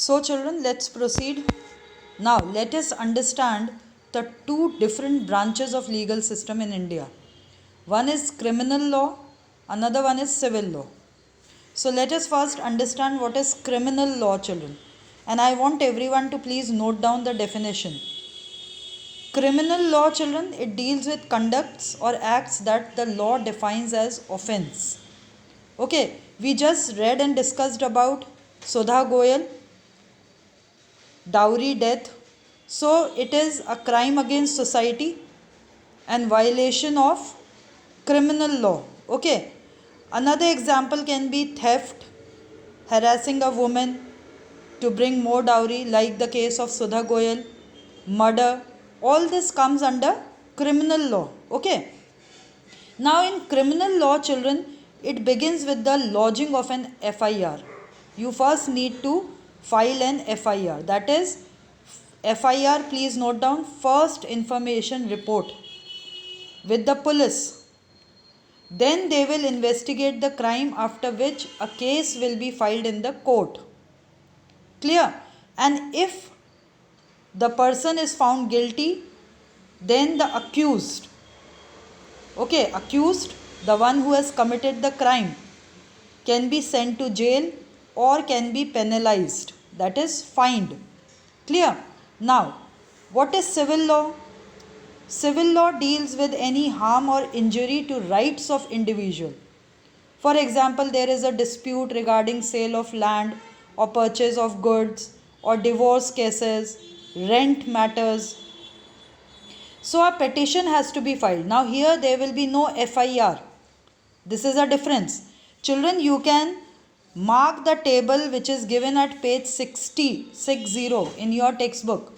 So children, let's proceed. Now let us understand the two different branches of legal system in India. One is criminal law, another one is civil law. So let us first understand what is criminal law, children. And I want everyone to please note down the definition. Criminal law, children, it deals with conducts or acts that the law defines as offense. Okay, we just read and discussed about Sudha Goyal, dowry death. So it is a crime against society and violation of criminal law. Okay. Another example can be theft, harassing a woman to bring more dowry, like the case of Sudha Goyal, murder. All this comes under criminal law. Okay. Now, in criminal law, children, it begins with the lodging of an FIR. You first need to file an FIR. That is, FIR, please note down, first information report, with the police. Then they will investigate the crime, after which a case will be filed in the court. Clear? And if the person is found guilty, then the accused, the one who has committed the crime, can be sent to jail or can be penalized, that is fined. Clear? Now, what is civil law? Civil law deals with any harm or injury to rights of individual. For example, there is a dispute regarding sale of land or purchase of goods or divorce cases, rent matters. So a petition has to be filed. Now here there will be no FIR. This is a difference. Children, you can mark the table which is given at page 60 in your textbook.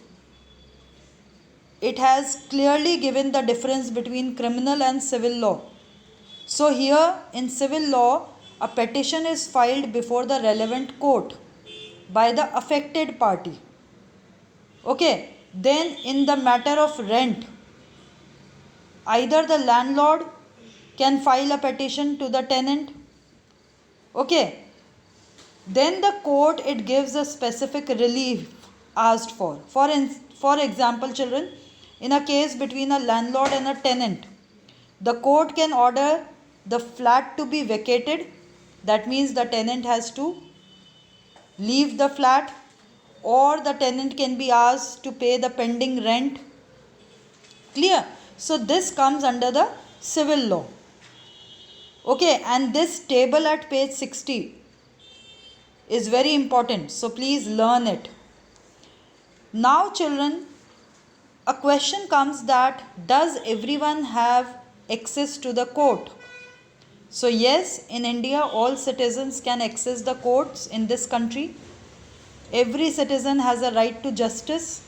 It has clearly given the difference between criminal and civil law. So here in civil law, a petition is filed before the relevant court by the affected party. Okay. Then in the matter of rent, either the landlord can file a petition to the tenant. Okay. Then the court, it gives a specific relief asked for. For example, children, in a case between a landlord and a tenant, the court can order the flat to be vacated. That means the tenant has to leave the flat, or the tenant can be asked to pay the pending rent. Clear? So this comes under the civil law. Okay, and this table at page 60 is very important. So please learn it. Now children, a question comes that does everyone have access to the court? So yes, in India all citizens can access the courts in this country. Every citizen has a right to justice.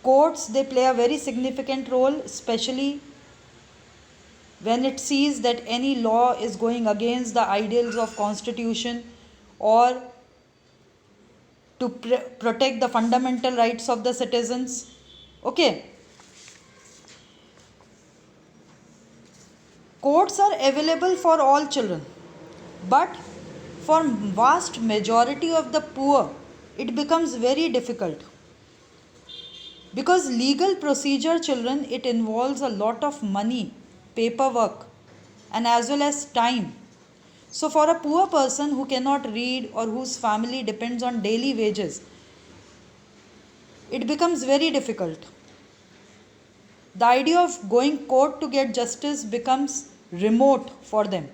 Courts, they play a very significant role, especially when it sees that any law is going against the ideals of constitution or to protect the fundamental rights of the citizens. Okay. Courts are available for all children, but for vast majority of the poor, it becomes very difficult. Because legal procedure, children, it involves a lot of money, paperwork, and as well as time. So for a poor person who cannot read or whose family depends on daily wages, it becomes very difficult. The idea of going court to get justice becomes remote for them.